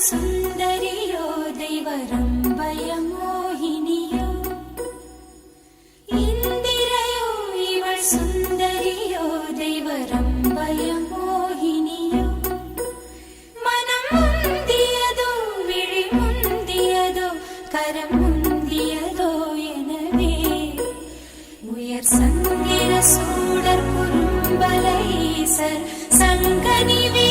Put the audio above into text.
സുന്ദരിയോ ദൈവരംഭയ മോഹിനിയോ ഇന്ദിരയോ ഇവൾ സുന്ദരിയോ ദൈവരംഭയ മോഹിനിയോ മനം മുന്തിയതോ വിഴി മുന്തിയതോ കരം മുന്തിയതോ எனவே உயர் சங்கிர சூடர் குறும்பலை ஈசர் சங்கனிவே